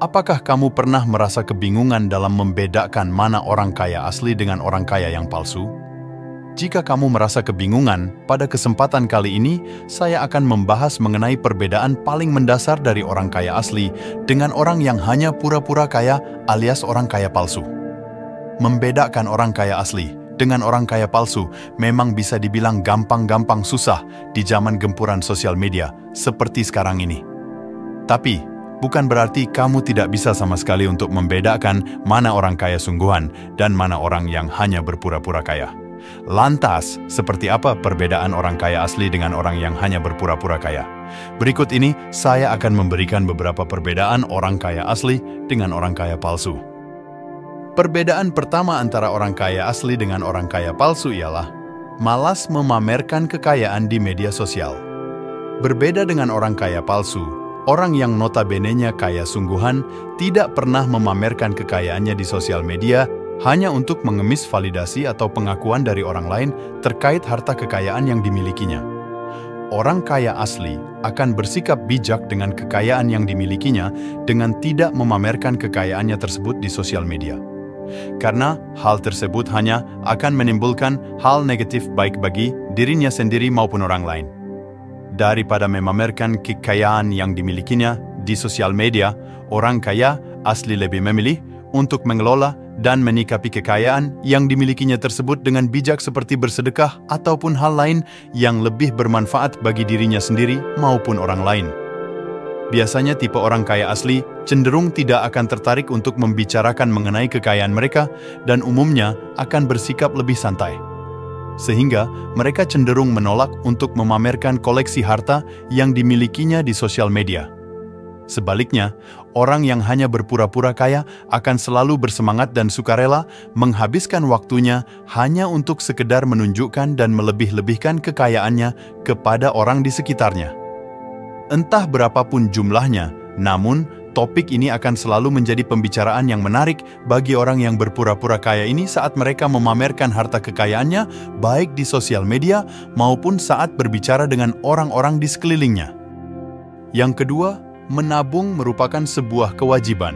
Apakah kamu pernah merasa kebingungan dalam membedakan mana orang kaya asli dengan orang kaya yang palsu? Jika kamu merasa kebingungan, pada kesempatan kali ini saya akan membahas mengenai perbedaan paling mendasar dari orang kaya asli dengan orang yang hanya pura-pura kaya alias orang kaya palsu. Membedakan orang kaya asli dengan orang kaya palsu memang bisa dibilang gampang-gampang susah di zaman gempuran sosial media seperti sekarang ini. Tapi, bukan berarti kamu tidak bisa sama sekali untuk membedakan mana orang kaya sungguhan dan mana orang yang hanya berpura-pura kaya. Lantas, seperti apa perbedaan orang kaya asli dengan orang yang hanya berpura-pura kaya? Berikut ini, saya akan memberikan beberapa perbedaan orang kaya asli dengan orang kaya palsu. Perbedaan pertama antara orang kaya asli dengan orang kaya palsu ialah malas memamerkan kekayaan di media sosial. Berbeda dengan orang kaya palsu, orang yang notabene-nya kaya sungguhan tidak pernah memamerkan kekayaannya di sosial media hanya untuk mengemis validasi atau pengakuan dari orang lain terkait harta kekayaan yang dimilikinya. Orang kaya asli akan bersikap bijak dengan kekayaan yang dimilikinya dengan tidak memamerkan kekayaannya tersebut di sosial media. Karena hal tersebut hanya akan menimbulkan hal negatif baik bagi dirinya sendiri maupun orang lain. Daripada memamerkan kekayaan yang dimilikinya di sosial media, orang kaya asli lebih memilih untuk mengelola dan menyikapi kekayaan yang dimilikinya tersebut dengan bijak seperti bersedekah ataupun hal lain yang lebih bermanfaat bagi dirinya sendiri maupun orang lain. Biasanya tipe orang kaya asli cenderung tidak akan tertarik untuk membicarakan mengenai kekayaan mereka dan umumnya akan bersikap lebih santai. Sehingga mereka cenderung menolak untuk memamerkan koleksi harta yang dimilikinya di sosial media. Sebaliknya, orang yang hanya berpura-pura kaya akan selalu bersemangat dan sukarela menghabiskan waktunya hanya untuk sekedar menunjukkan dan melebih-lebihkan kekayaannya kepada orang di sekitarnya. Entah berapapun jumlahnya, namun topik ini akan selalu menjadi pembicaraan yang menarik bagi orang yang berpura-pura kaya ini saat mereka memamerkan harta kekayaannya baik di sosial media maupun saat berbicara dengan orang-orang di sekelilingnya. Yang kedua, menabung merupakan sebuah kewajiban.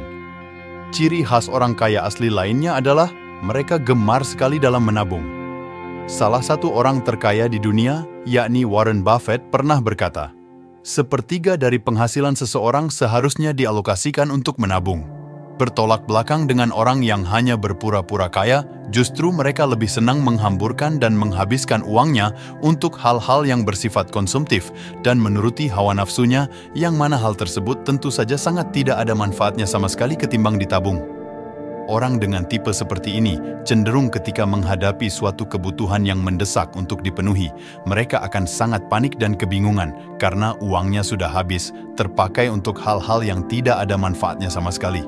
Ciri khas orang kaya asli lainnya adalah mereka gemar sekali dalam menabung. Salah satu orang terkaya di dunia, yakni Warren Buffett, pernah berkata, "Sepertiga dari penghasilan seseorang seharusnya dialokasikan untuk menabung." Bertolak belakang dengan orang yang hanya berpura-pura kaya, justru mereka lebih senang menghamburkan dan menghabiskan uangnya untuk hal-hal yang bersifat konsumtif dan menuruti hawa nafsunya, yang mana hal tersebut tentu saja sangat tidak ada manfaatnya sama sekali ketimbang ditabung. Orang dengan tipe seperti ini cenderung ketika menghadapi suatu kebutuhan yang mendesak untuk dipenuhi, mereka akan sangat panik dan kebingungan karena uangnya sudah habis, terpakai untuk hal-hal yang tidak ada manfaatnya sama sekali.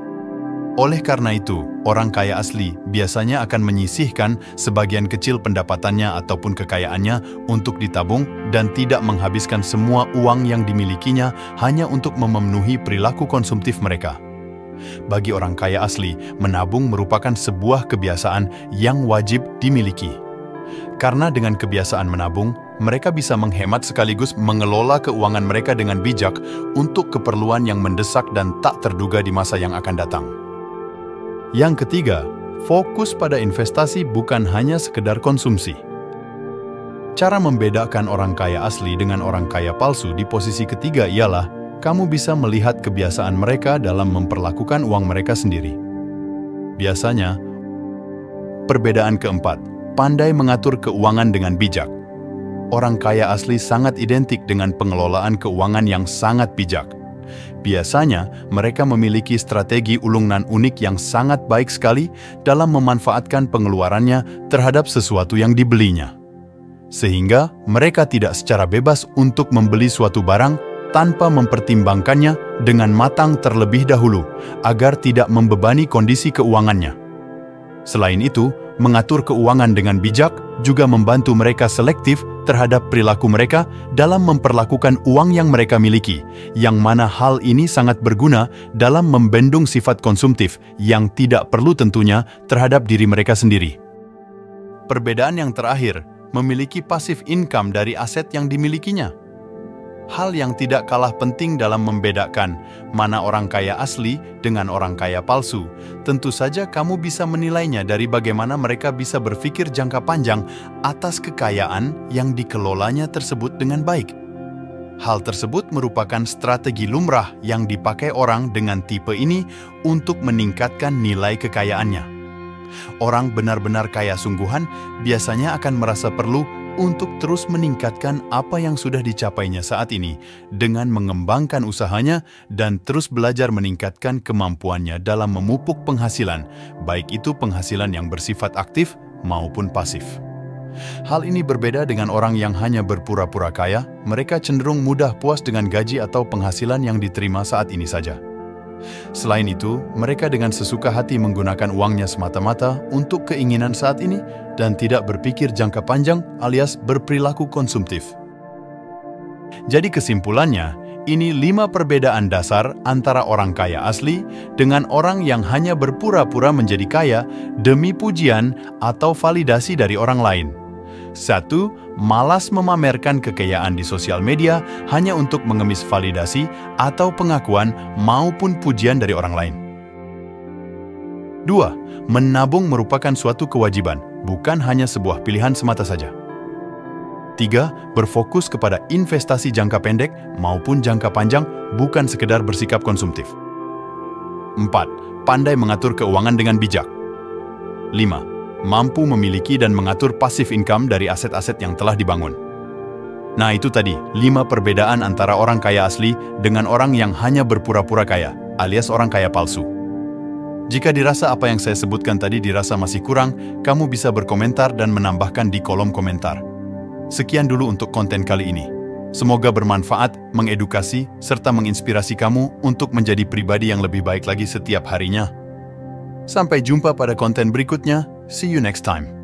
Oleh karena itu, orang kaya asli biasanya akan menyisihkan sebagian kecil pendapatannya ataupun kekayaannya untuk ditabung dan tidak menghabiskan semua uang yang dimilikinya hanya untuk memenuhi perilaku konsumtif mereka. Bagi orang kaya asli, menabung merupakan sebuah kebiasaan yang wajib dimiliki. Karena dengan kebiasaan menabung, mereka bisa menghemat sekaligus mengelola keuangan mereka dengan bijak untuk keperluan yang mendesak dan tak terduga di masa yang akan datang. Yang ketiga, fokus pada investasi bukan hanya sekedar konsumsi. Cara membedakan orang kaya asli dengan orang kaya palsu di posisi ketiga ialah kamu bisa melihat kebiasaan mereka dalam memperlakukan uang mereka sendiri. Biasanya, perbedaan keempat, pandai mengatur keuangan dengan bijak. Orang kaya asli sangat identik dengan pengelolaan keuangan yang sangat bijak. Biasanya, mereka memiliki strategi ulung nan unik yang sangat baik sekali dalam memanfaatkan pengeluarannya terhadap sesuatu yang dibelinya. Sehingga, mereka tidak secara bebas untuk membeli suatu barang tanpa mempertimbangkannya dengan matang terlebih dahulu, agar tidak membebani kondisi keuangannya. Selain itu, mengatur keuangan dengan bijak juga membantu mereka selektif terhadap perilaku mereka dalam memperlakukan uang yang mereka miliki, yang mana hal ini sangat berguna dalam membendung sifat konsumtif yang tidak perlu tentunya terhadap diri mereka sendiri. Perbedaan yang terakhir, memiliki passive income dari aset yang dimilikinya. Hal yang tidak kalah penting dalam membedakan mana orang kaya asli dengan orang kaya palsu, tentu saja kamu bisa menilainya dari bagaimana mereka bisa berpikir jangka panjang atas kekayaan yang dikelolanya tersebut dengan baik. Hal tersebut merupakan strategi lumrah yang dipakai orang dengan tipe ini untuk meningkatkan nilai kekayaannya. Orang benar-benar kaya sungguhan biasanya akan merasa perlu untuk terus meningkatkan apa yang sudah dicapainya saat ini dengan mengembangkan usahanya dan terus belajar meningkatkan kemampuannya dalam memupuk penghasilan, baik itu penghasilan yang bersifat aktif maupun pasif. Hal ini berbeda dengan orang yang hanya berpura-pura kaya, mereka cenderung mudah puas dengan gaji atau penghasilan yang diterima saat ini saja. Selain itu, mereka dengan sesuka hati menggunakan uangnya semata-mata untuk keinginan saat ini dan tidak berpikir jangka panjang alias berperilaku konsumtif. Jadi kesimpulannya, ini 5 perbedaan dasar antara orang kaya asli dengan orang yang hanya berpura-pura menjadi kaya demi pujian atau validasi dari orang lain. 1. Malas memamerkan kekayaan di sosial media hanya untuk mengemis validasi atau pengakuan maupun pujian dari orang lain. 2. Menabung merupakan suatu kewajiban, bukan hanya sebuah pilihan semata saja. 3. Berfokus kepada investasi jangka pendek maupun jangka panjang, bukan sekedar bersikap konsumtif. 4. Pandai mengatur keuangan dengan bijak. 5. Mampu memiliki dan mengatur passive income dari aset-aset yang telah dibangun. Nah, itu tadi 5 perbedaan antara orang kaya asli dengan orang yang hanya berpura-pura kaya, alias orang kaya palsu. Jika dirasa apa yang saya sebutkan tadi dirasa masih kurang, kamu bisa berkomentar dan menambahkan di kolom komentar. Sekian dulu untuk konten kali ini. Semoga bermanfaat, mengedukasi, serta menginspirasi kamu untuk menjadi pribadi yang lebih baik lagi setiap harinya. Sampai jumpa pada konten berikutnya. See you next time.